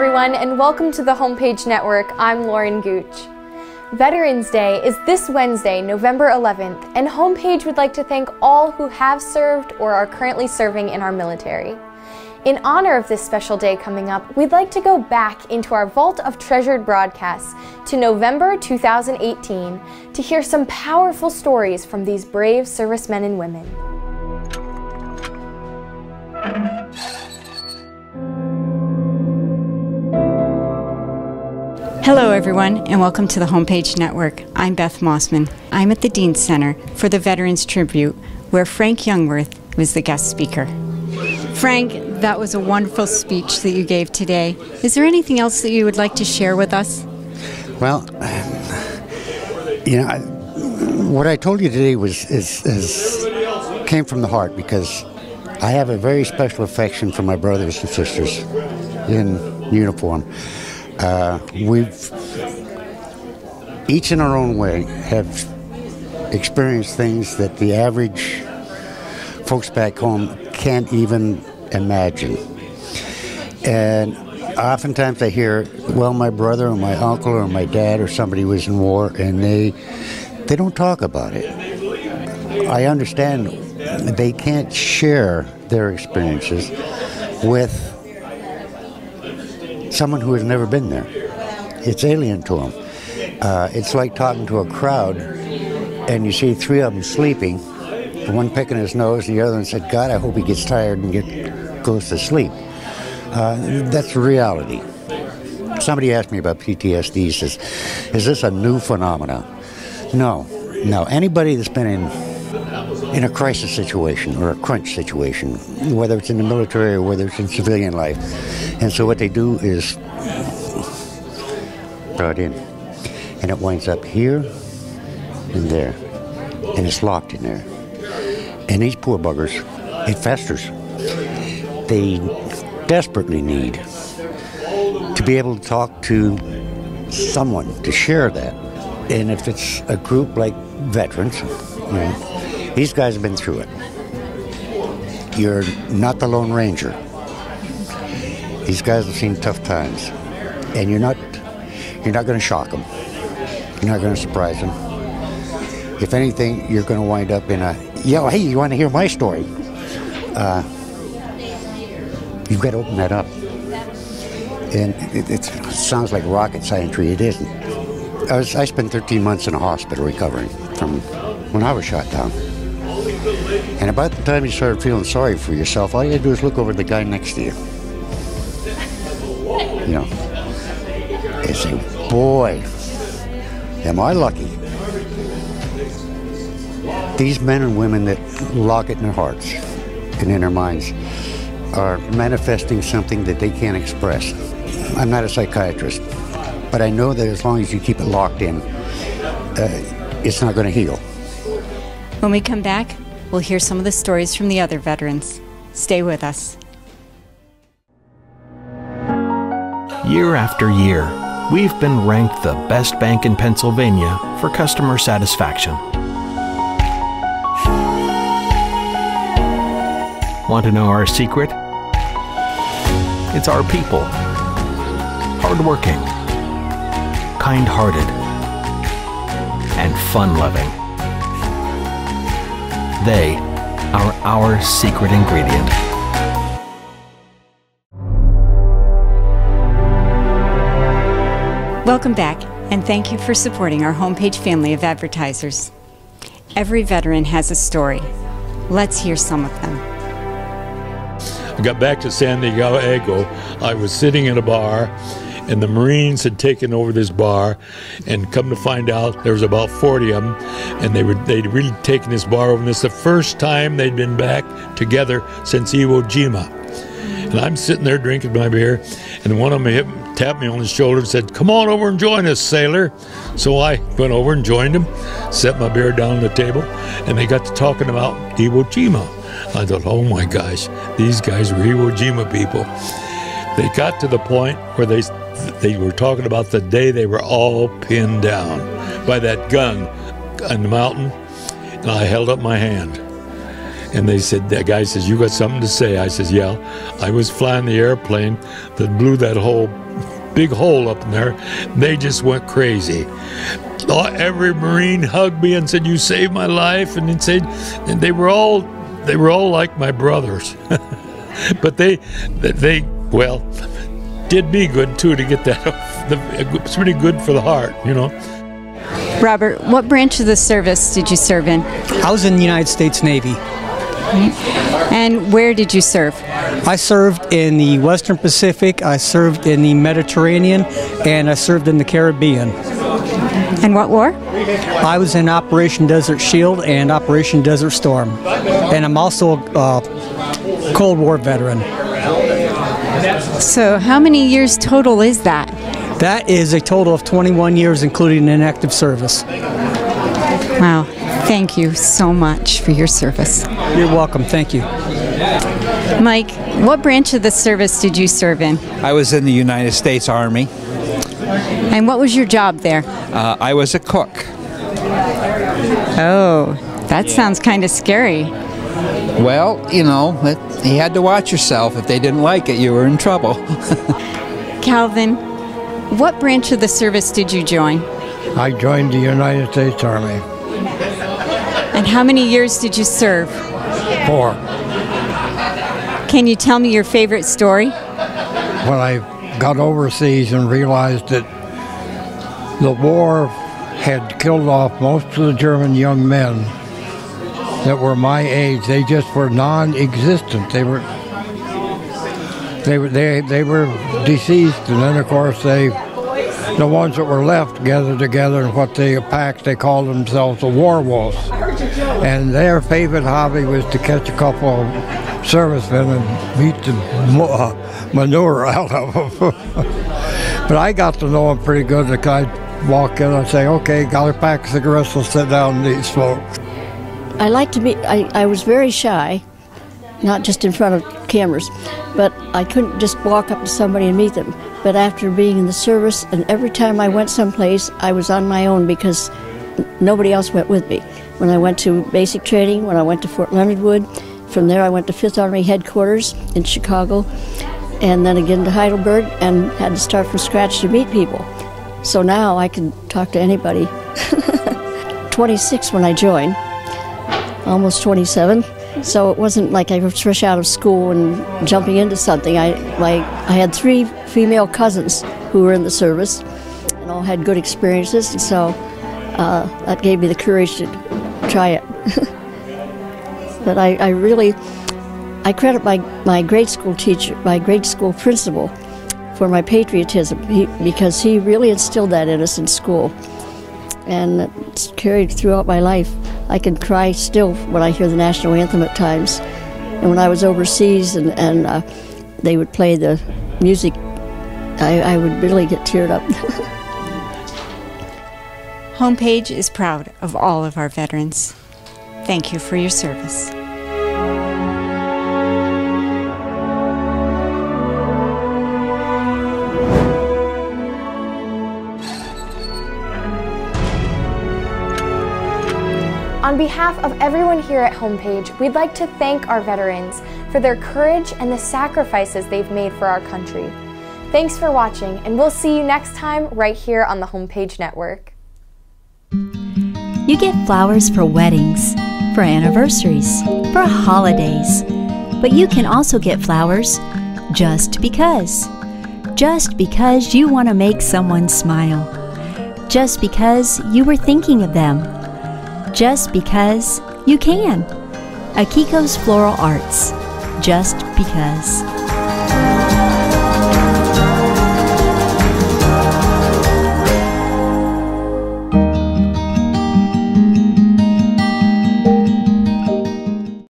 everyone, and welcome to the Homepage Network. I'm Lauren Gooch. Veterans Day is this Wednesday, November 11th, and Homepage would like to thank all who have served or are currently serving in our military. In honor of this special day coming up, we'd like to go back into our vault of treasured broadcasts to November 2018 to hear some powerful stories from these brave servicemen and women. Hello everyone, and welcome to the Homepage Network. I'm Beth Mossman. I'm at the Dean Center for the Veterans Tribute, where Frank Youngworth was the guest speaker. Frank, that was a wonderful speech that you gave today. Is there anything else that you would like to share with us? Well, what I told you today came from the heart, because I have a very special affection for my brothers and sisters in uniform. We've, each in our own way, have experienced things that the average folks back home can't even imagine. And oftentimes I hear, well, my brother or my uncle or my dad or somebody was in war, and they don't talk about it. I understand they can't share their experiences with someone who has never been there. It's alien to them. It's like talking to a crowd and you see three of them sleeping, the one picking his nose, the other one said, God, I hope he gets tired and goes to sleep. That's reality. Somebody asked me about PTSD. He says, is this a new phenomenon? No. Anybody that's been in a crisis situation or a crunch situation, whether it's in the military or whether it's in civilian life. And so what they do is brought in, and it winds up here and there, and it's locked in there. And these poor buggers, it festers. They desperately need to be able to talk to someone, to share that. And if it's a group like veterans, these guys have been through it. You're not the Lone Ranger. These guys have seen tough times, and you're not going to shock them. You're not going to surprise them. If anything, you're going to wind up in a, hey, you want to hear my story? You've got to open that up. And it sounds like rocket scientry. It isn't. I spent 13 months in a hospital recovering from when I was shot down. And about the time you started feeling sorry for yourself, all you had to do is look over at the guy next to you. And say, boy, am I lucky. These men and women that lock it in their hearts and in their minds are manifesting something that they can't express. I'm not a psychiatrist, but I know that as long as you keep it locked in, it's not going to heal. When we come back, we'll hear some of the stories from the other veterans. Stay with us. Year after year, we've been ranked the best bank in Pennsylvania for customer satisfaction. Want to know our secret? It's our people. Hardworking, kind-hearted, and fun-loving. They are our secret ingredient. Welcome back, and thank you for supporting our Homepage family of advertisers. Every veteran has a story. Let's hear some of them. I got back to San Diego. I was sitting in a bar, and the Marines had taken over this bar, and come to find out there was about 40 of them, and they'd really taken this bar over, and this is the first time they'd been back together since Iwo Jima. And I'm sitting there drinking my beer, and one of them tapped me on the shoulder and said, come on over and join us, sailor. So I went over and joined them, set my beer down on the table, and they got to talking about Iwo Jima. I thought, oh my gosh, these guys were Iwo Jima people. They got to the point where they were talking about the day they were all pinned down by that gun on the mountain, and I held up my hand. And they said, that guy says, "You got something to say?" I says, "Yeah, I was flying the airplane that blew that whole big hole up in there." They just went crazy. Every Marine hugged me and said, "You saved my life," and they were all like my brothers. But they well, did me good too to get that. It's pretty good for the heart, you know. Robert, what branch of the service did you serve in? I was in the United States Navy. And where did you serve? I served in the Western Pacific, I served in the Mediterranean, and I served in the Caribbean. And what war? I was in Operation Desert Shield and Operation Desert Storm. And I'm also a Cold War veteran. So how many years total is that? That is a total of 21 years, including an active service. Wow. Thank you so much for your service. You're welcome. Thank you. Mike, what branch of the service did you serve in? I was in the United States Army. And what was your job there? I was a cook. Oh, that sounds kind of scary. Well, you know, you had to watch yourself. If they didn't like it, you were in trouble. Calvin, what branch of the service did you join? I joined the United States Army. And how many years did you serve? 4. Can you tell me your favorite story? When I got overseas and realized that the war had killed off most of the German young men that were my age. They just were non-existent. They were deceased, and then of course the ones that were left gathered together in what they packed. They called themselves the war wolves, and their favorite hobby was to catch a couple of servicemen and beat the manure out of them. But I got to know them pretty good. The guy walk in and say, "Okay, got a pack of cigarettes, we'll sit down and smoke." I like to meet, I was very shy, not just in front of cameras, but I couldn't just walk up to somebody and meet them. But after being in the service, and every time I went someplace, I was on my own because nobody else went with me. When I went to basic training, when I went to Fort Leonard Wood, from there I went to 5th Army Headquarters in Chicago, and then again to Heidelberg, and had to start from scratch to meet people. So now I can talk to anybody. 26 when I joined, almost 27. So it wasn't like I was fresh out of school and jumping into something. I had 3 female cousins who were in the service and all had good experiences, and so that gave me the courage to try it. But I credit my grade school teacher, my grade school principal, for my patriotism, because he really instilled that in us in school, and it's carried throughout my life. I can cry still when I hear the national anthem at times, and when I was overseas and they would play the music, I would really get teared up. Homepage is proud of all of our veterans. Thank you for your service. On behalf of everyone here at Homepage, we'd like to thank our veterans for their courage and the sacrifices they've made for our country. Thanks for watching, and we'll see you next time right here on the Homepage Network. You get flowers for weddings, for anniversaries, for holidays, but you can also get flowers just because. Just because you want to make someone smile. Just because you were thinking of them. Just because you can. Akiko's Floral Arts. Just because.